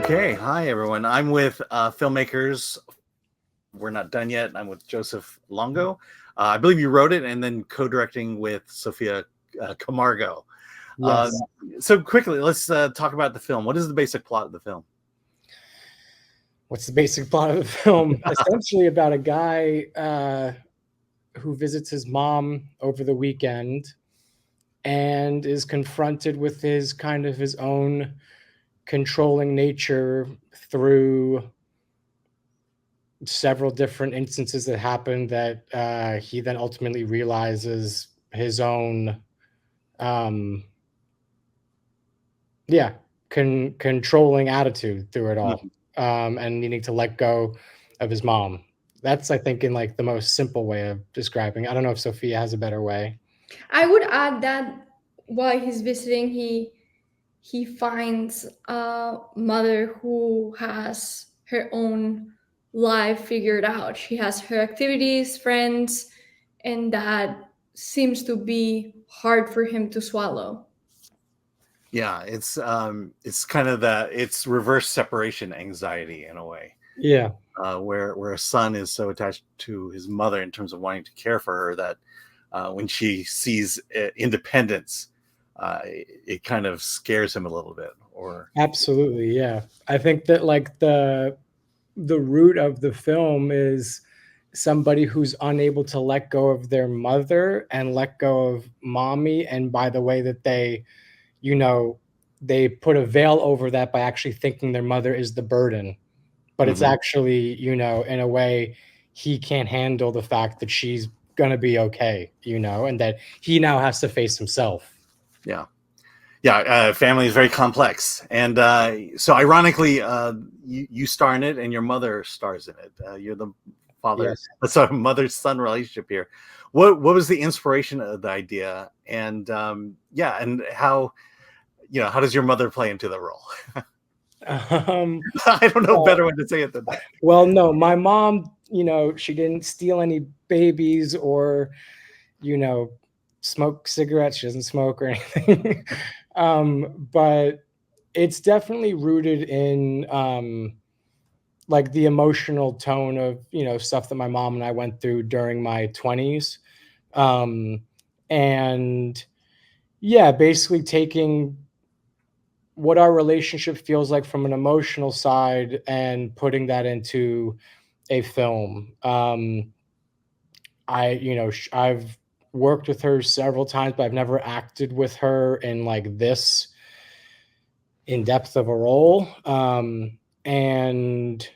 Okay, hi everyone. I'm with filmmakers. We're not done yet. I'm with Joseph Longo. I believe you wrote it and then co-directing with SOFIA Camargo. Yes. So quickly, let's talk about the film. What is the basic plot of the film? What's the basic plot of the film? Essentially about a guy who visits his mom over the weekend and is confronted with his own controlling nature through several different instances that happen that he then ultimately realizes his own controlling attitude through it all, and needing to let go of his mom. That's, I think, in like the most simple way of describing. I don't know if Sophia has a better way. I would add that while he's visiting, he finds a mother who has her own life figured out. She has her activities, friends, and that seems to be hard for him to swallow. Yeah, it's kind of that. It's reverse separation anxiety in a way. Yeah. Where a son is so attached to his mother in terms of wanting to care for her that when she sees independence, it kind of scares him a little bit. Or absolutely, yeah. I think that like the root of the film is somebody who's unable to let go of their mother and let go of mommy, and by the way that they put a veil over that by actually thinking their mother is the burden. But it's actually, in a way, he can't handle the fact that she's going to be okay, and that he now has to face himself. Yeah. Yeah. Family is very complex. And so ironically, you star in it and your mother stars in it. You're the father. Yes. That's a mother-son relationship here. What was the inspiration of the idea? And and how does your mother play into the role? I don't know a better way to say it than that. Well, no, my mom, she didn't steal any babies or, smoke cigarettes. She doesn't smoke or anything. But it's definitely rooted in like the emotional tone of, stuff that my mom and I went through during my 20s. And yeah, basically taking what our relationship feels like from an emotional side and putting that into a film. I've worked with her several times, but I've never acted with her in like this in depth of a role. And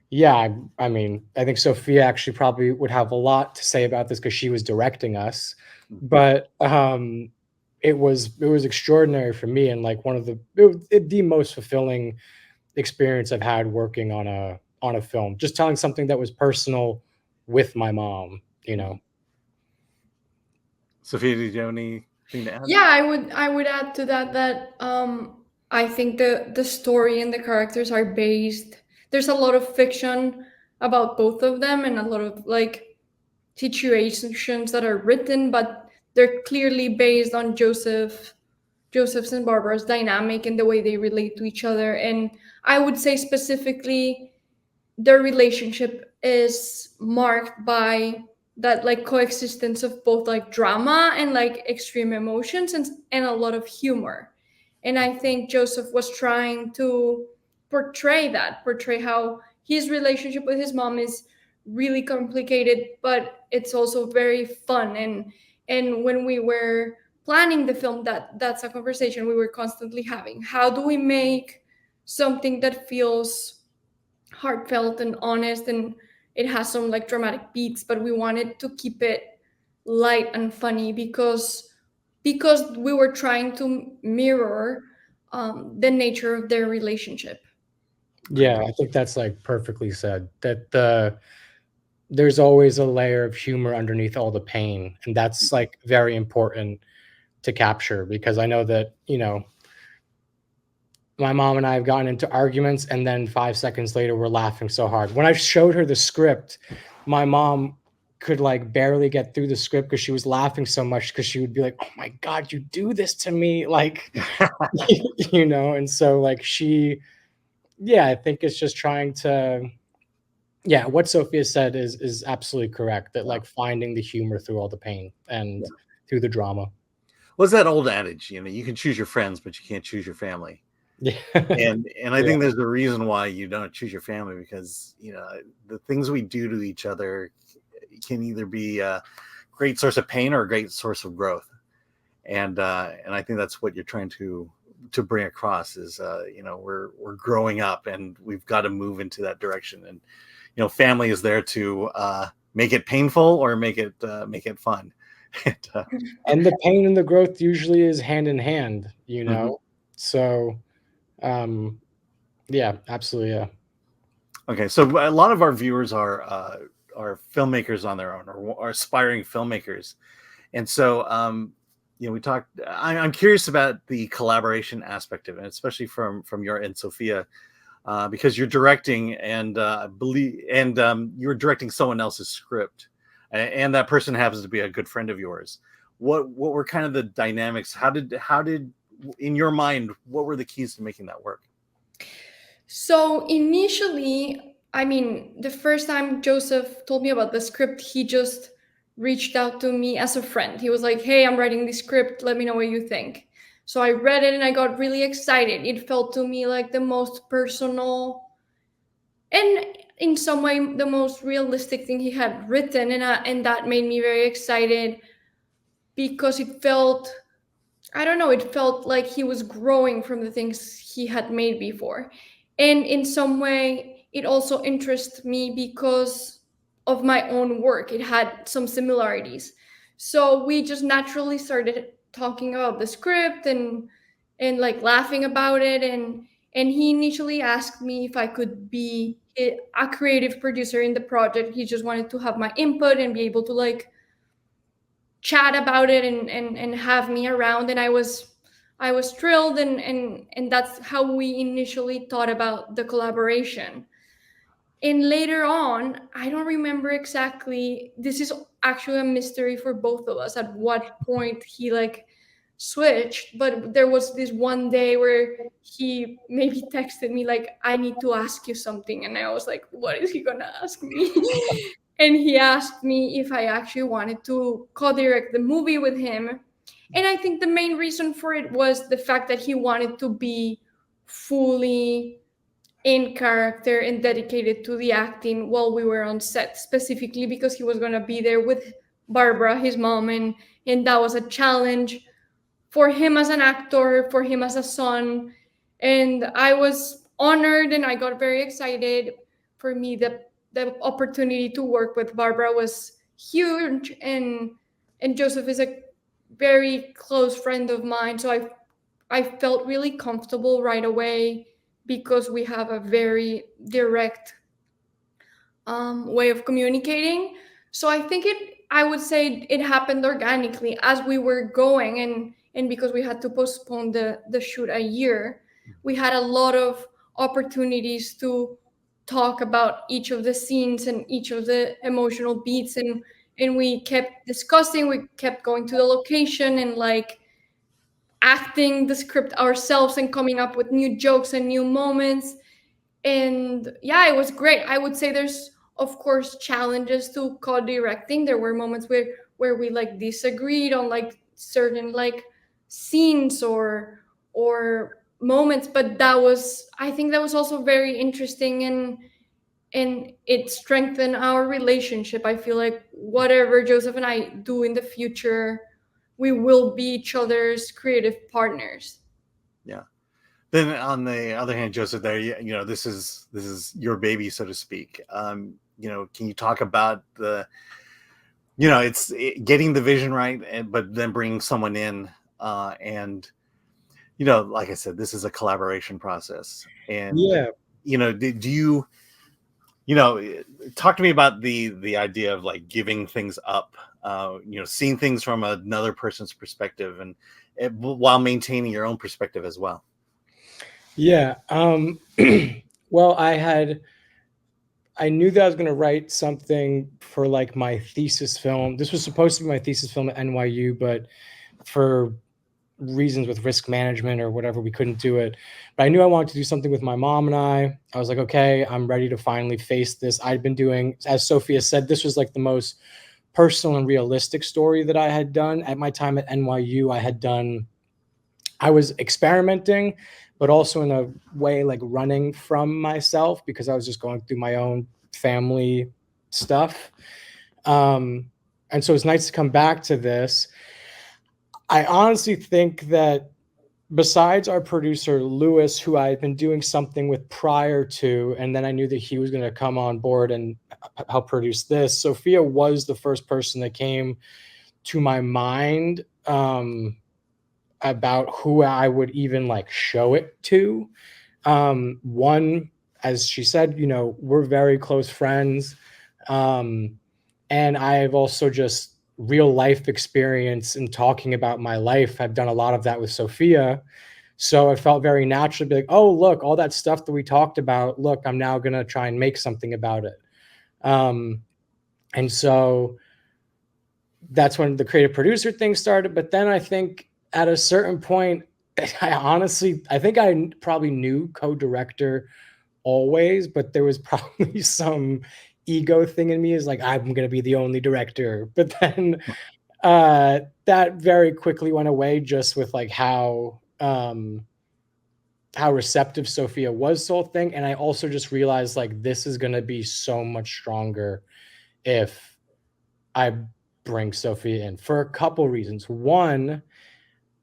yeah, I mean, I think Sophia actually probably would have a lot to say about this because she was directing us, but it was extraordinary for me, and like one of the most fulfilling experience I've had working on a film, just telling something that was personal with my mom. Sophia, did you have anything to add? Yeah, I would add to that I think the story and the characters are based. There's a lot of fiction about both of them and a lot of like situations that are written, but they're clearly based on Joseph's and Barbara's dynamic and the way they relate to each other. And I would say specifically their relationship is marked by that like coexistence of both like drama and like extreme emotions and a lot of humor. And I think Joseph was trying to portray how his relationship with his mom is really complicated, but it's also very fun. And when we were planning the film, that's a conversation we were constantly having. How do we make something that feels heartfelt and honest, and it has some like dramatic beats, but we wanted to keep it light and funny because we were trying to mirror the nature of their relationship. Yeah, I think that's like perfectly said, that there's always a layer of humor underneath all the pain, and that's like very important to capture, because I know that my mom and I have gotten into arguments, and then 5 seconds later we're laughing so hard. When I showed her the script, my mom could like barely get through the script because she was laughing so much, because she would be like, "Oh my God, you do this to me," like and so like she yeah, I think it's just trying to, yeah, what Sophia said is absolutely correct. That like finding the humor through all the pain and through the drama. What's that old adage? You can choose your friends, but you can't choose your family. Yeah, And I think there's a reason why you don't choose your family, because the things we do to each other can either be a great source of pain or a great source of growth. And I think that's what you're trying to bring across is we're growing up and we've got to move into that direction. And family is there to make it painful or make it fun. and the pain and the growth usually is hand in hand, So, yeah, absolutely, yeah. Okay, so a lot of our viewers are filmmakers on their own, or aspiring filmmakers, and so we talked. I'm curious about the collaboration aspect of it, especially from your and Sophia, because you're directing and you're directing someone else's script, and that person happens to be a good friend of yours. What were kind of the dynamics? How did in your mind, what were the keys to making that work? So initially, I mean, the first time Joseph told me about the script, he just reached out to me as a friend. He was like, "Hey, I'm writing this script. Let me know what you think." So I read it and I got really excited. It felt to me like the most personal and in some way the most realistic thing he had written, and that made me very excited because it felt, I don't know, it felt like he was growing from the things he had made before. And in some way, it also interests me because of my own work. It had some similarities. So we just naturally started talking about the script and like laughing about it. And he initially asked me if I could be a creative producer in the project. He just wanted to have my input and be able to like chat about it and have me around, and I was thrilled, and that's how we initially thought about the collaboration. And later on, I don't remember exactly, this is actually a mystery for both of us at what point he like switched, but there was this one day where he maybe texted me like, "I need to ask you something," and I was like, "What is he gonna ask me?" And he asked me if I actually wanted to co-direct the movie with him. And I think the main reason for it was the fact that he wanted to be fully in character and dedicated to the acting while we were on set, specifically because he was going to be there with Barbara, his mom, and that was a challenge for him as an actor, for him as a son. And I was honored and I got very excited. For me, the opportunity to work with Barbara was huge, and Joseph is a very close friend of mine. So I felt really comfortable right away because we have a very direct way of communicating. So I would say it happened organically as we were going, and because we had to postpone the shoot a year, we had a lot of opportunities to talk about each of the scenes and each of the emotional beats, and we kept discussing, we kept going to the location and like acting the script ourselves and coming up with new jokes and new moments. And yeah, it was great. I would say there's of course challenges to co-directing. There were moments where we like disagreed on like certain like scenes or moments, but I think that was also very interesting, and it strengthened our relationship. I feel like whatever Joseph and I do in the future, we will be each other's creative partners. Yeah. Then on the other hand, Joseph, there, this is your baby, so to speak. Can you talk about it's getting the vision right, but then bringing someone in, and like I said, this is a collaboration process. And do you talk to me about the idea of like giving things up, seeing things from another person's perspective, and while maintaining your own perspective as well. Yeah. Well, I knew that I was going to write something for like my thesis film. This was supposed to be my thesis film at NYU, but for reasons with risk management or whatever, we couldn't do it. But I knew I wanted to do something with my mom and I. I was like, okay, I'm ready to finally face this. I'd been doing, as Sophia said, this was like the most personal and realistic story that I had done. At my time at NYU, I was experimenting, but also in a way like running from myself because I was just going through my own family stuff. And so it's nice to come back to this. I honestly think that besides our producer, Lewis, who I had been doing something with prior to, and then I knew that he was going to come on board and help produce this, Sophia was the first person that came to my mind about who I would even like show it to. One, as she said, you know, we're very close friends. And I've also just real life experience in talking about my life. I've done a lot of that with Sophia. So it felt very natural to be like, oh, look, all that stuff that we talked about, look, I'm now going to try and make something about it. And so that's when the creative producer thing started. But then I think at a certain point, I think I probably knew co-director always, but there was probably some ego thing in me is like, I'm going to be the only director. But then that very quickly went away just with like how receptive Sophia was to the whole thing. And I also just realized like, this is going to be so much stronger if I bring Sophia in for a couple reasons. One,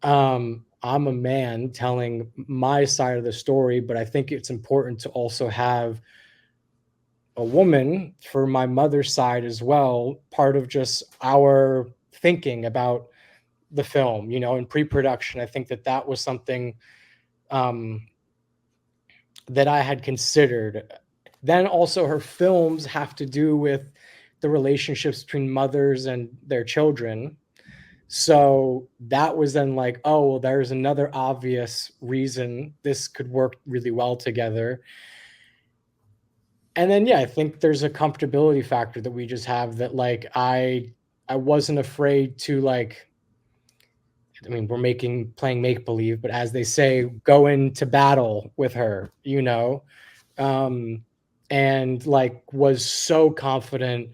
I'm a man telling my side of the story, but I think it's important to also have a woman for my mother's side as well, part of just our thinking about the film, you know, in pre-production. I think that was something that I had considered. Then also her films have to do with the relationships between mothers and their children. So that was then like, oh, well, there's another obvious reason this could work really well together. And then, yeah, I think there's a comfortability factor that we just have that like, I wasn't afraid to like, I mean, we're playing make-believe, but as they say, go into battle with her, you know? And like was so confident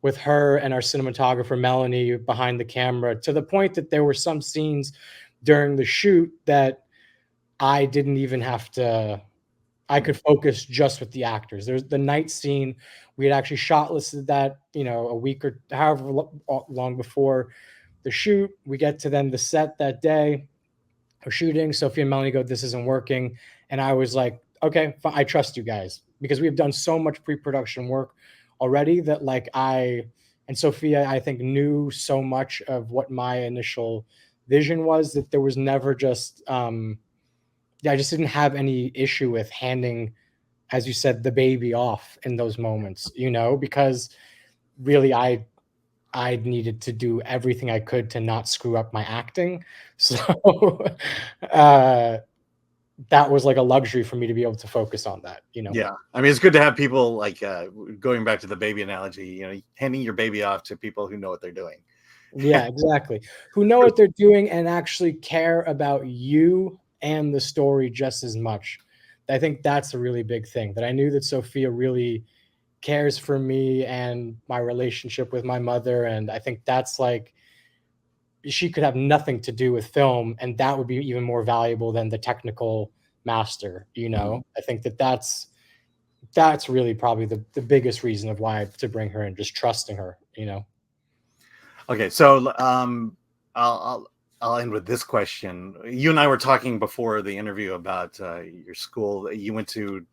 with her and our cinematographer, Melanie, behind the camera, to the point that there were some scenes during the shoot that I didn't even have to, I could focus just with the actors. There's the night scene. We had actually shot listed that, you know, a week or however long before the shoot. We get to then the set that day. We're shooting. Sophia and Melanie go, this isn't working. And I was like, okay, I trust you guys because we've done so much pre-production work already that like and Sophia, I think, knew so much of what my initial vision was that there was never just, I just didn't have any issue with handing, as you said, the baby off in those moments, you know, because really I needed to do everything I could to not screw up my acting. So that was like a luxury for me to be able to focus on that, you know? Yeah. I mean, it's good to have people like going back to the baby analogy, you know, handing your baby off to people who know what they're doing. Yeah, exactly. Who know what they're doing and actually care about you and the story just as much. I think that's a really big thing that I knew that Sophia really cares for me and my relationship with my mother. And I think that's like, she could have nothing to do with film and that would be even more valuable than the technical master, you know? I think that's really probably the biggest reason of why to bring her in, just trusting her, you know? Okay. So I'll end with this question. You and I were talking before the interview about your school. You went to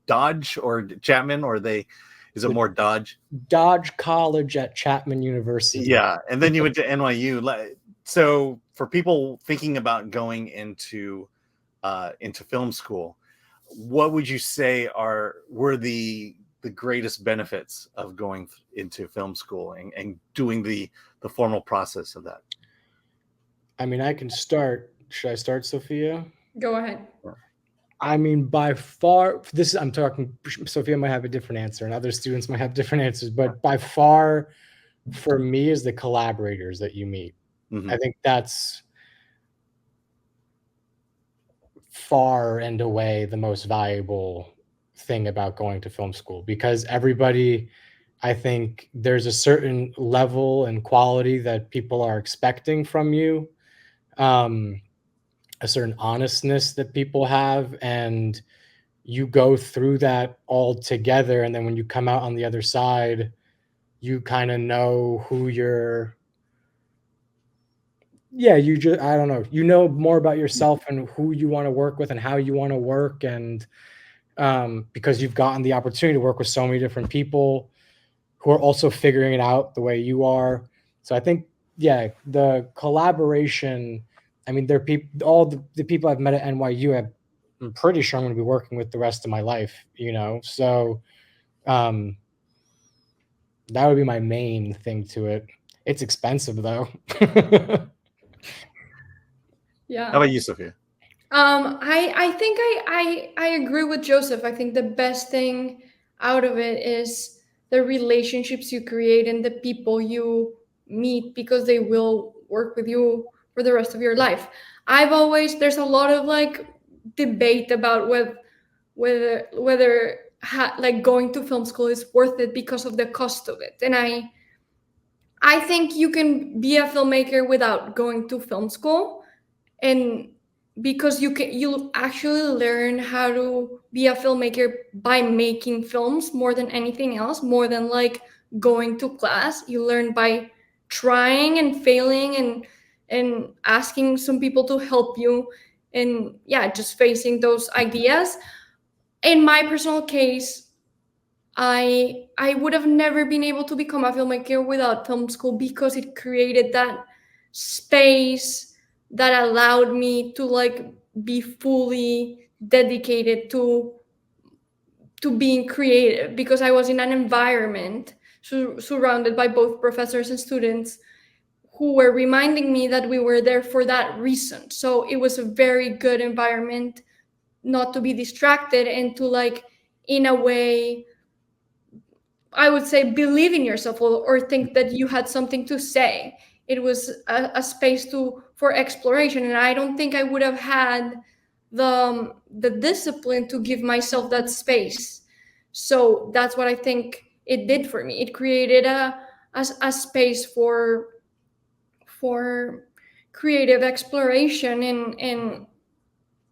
Dodge or Chapman, or is it more Dodge? Dodge College at Chapman University. Yeah, and then you went to NYU. So for people thinking about going into film school, what would you say were the greatest benefits of going into film school and doing the formal process of that? I mean, I can start. Should I start, Sophia? Go ahead. I mean, by far, I'm talking, Sophia might have a different answer and other students might have different answers, but by far for me is the collaborators that you meet. I think that's far and away the most valuable thing about going to film school, because everybody, I think there's a certain level and quality that people are expecting from you, a certain honestness that people have, and you go through that all together. And then when you come out on the other side, you kind of know who you're, yeah, you just, I don't know, you know more about yourself and who you want to work with and how you want to work. And because you've gotten the opportunity to work with so many different people who are also figuring it out the way you are. So I think, yeah, the collaboration, I mean, there are people, all the people I've met at NYU, I'm pretty sure I'm going to be working with the rest of my life, you know? So um, that would be my main thing to it. It's expensive though. Yeah. How about you, Sophia? I think I agree with Joseph. I think the best thing out of it is the relationships you create and the people you meet, because they will work with you for the rest of your life. There's a lot of like debate about whether like going to film school is worth it because of the cost of it. And I think you can be a filmmaker without going to film school, and because you actually learn how to be a filmmaker by making films more than anything else, more than like going to class. You learn by trying and failing and asking some people to help you, and yeah, just facing those ideas. In my personal case, I would have never been able to become a filmmaker without film school, because it created that space that allowed me to like be fully dedicated to being creative, because I was in an environment surrounded by both professors and students who were reminding me that we were there for that reason. So it was a very good environment not to be distracted and to like, in a way, I would say, believe in yourself, or think that you had something to say. It was a space for exploration, and I don't think I would have had the discipline to give myself that space. So that's what I think it did for me. It created a space for creative exploration,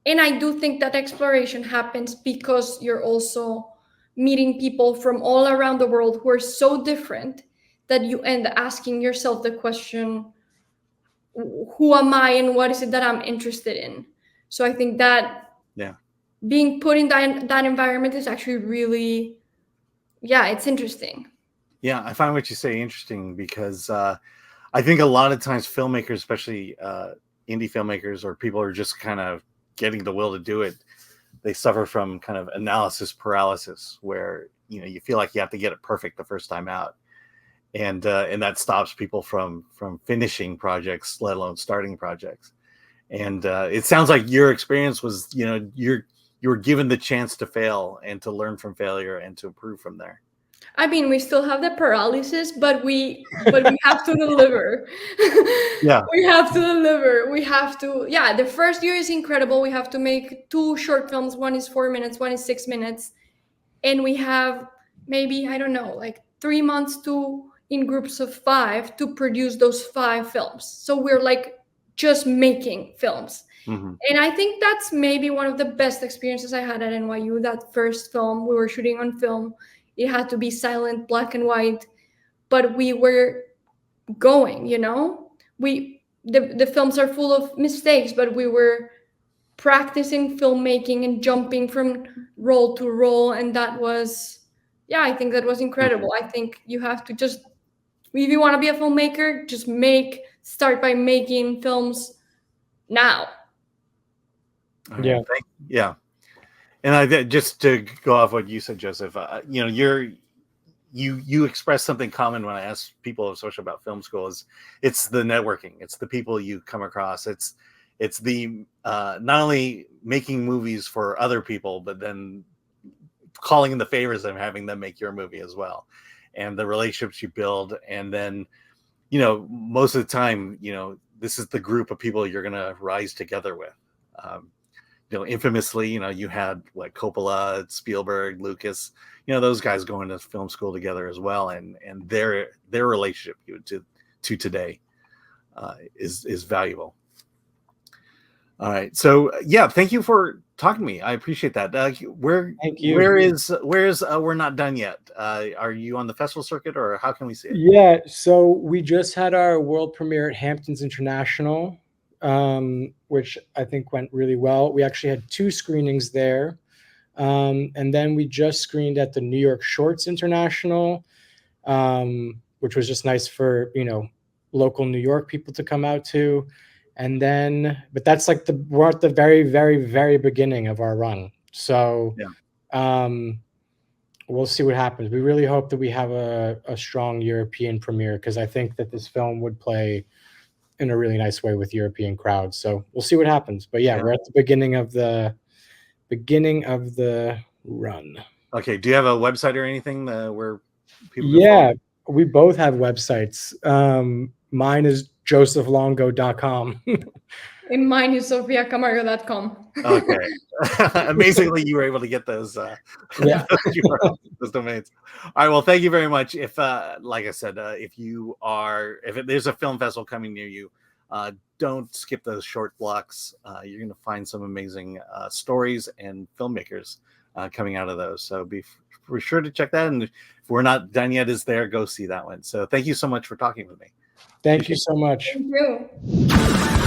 and I do think that exploration happens because you're also meeting people from all around the world who are so different that you end asking yourself the question, who am I and what is it that I'm interested in? So I think that Yeah. being put in that environment is actually really, yeah, it's interesting. Yeah, I find what you say interesting because I think a lot of times filmmakers, especially indie filmmakers or people who are just kind of getting the will to do it, they suffer from kind of analysis paralysis, where you feel like you have to get it perfect the first time out, and that stops people from finishing projects, let alone starting projects. And it sounds like your experience was, you were given the chance to fail and to learn from failure and to improve from there. I mean, we still have the paralysis, but we have to deliver. Yeah. We have to deliver. We have to. Yeah, the first year is incredible. We have to make 2 short films. One is 4 minutes, one is 6 minutes, and we have maybe, I don't know, like 3 months to, in groups of 5, to produce those 5 films. So we're like just making films. Mm-hmm. And I think that's maybe one of the best experiences I had at NYU. That first film, we were shooting on film. It had to be silent, black and white, but we were going, the films are full of mistakes, but we were practicing filmmaking and jumping from role to role. And that was, yeah, I think that was incredible. I think you have to just, if you want to be a filmmaker, just start by making films now. Yeah. Yeah. And just to go off what you said, Joseph, you express something common when I ask people of social about film school. It's the networking, it's the people you come across, it's the not only making movies for other people, but then calling in the favors of having them make your movie as well, and the relationships you build. And then most of the time, this is the group of people you're going to rise together with. infamously, you had like Coppola, Spielberg, Lucas, those guys going to film school together as well, and their relationship to today is valuable. All right, so yeah, thank you for talking to me. I appreciate that. Thank you. Where's We're Not Done Yet? Are you on the festival circuit, or how can we see it? Yeah, so we just had our world premiere at Hamptons International, which I think went really well. We actually had 2 screenings there. And then we just screened at the New York Shorts International, which was just nice for, local New York people to come out to. And then, but that's like we're at the very, very, very beginning of our run. So we'll see what happens. We really hope that we have a strong European premiere, because I think that this film would play in a really nice way with European crowds. So we'll see what happens. But yeah, we're at the beginning of the run. Okay. Do you have a website or anything where people? Yeah, we both have websites. Mine is josephlongo.com. And mine is SOFIACAMARGO.com. Okay. Amazingly, you were able to get those those domains. All right, well, thank you very much. If like I said, if there's a film festival coming near you, don't skip those short blocks. You're going to find some amazing stories and filmmakers coming out of those. So be sure to check that. And if We're Not Done Yet is there, go see that one. So thank you so much for talking with me. Thank you so much. Thank you.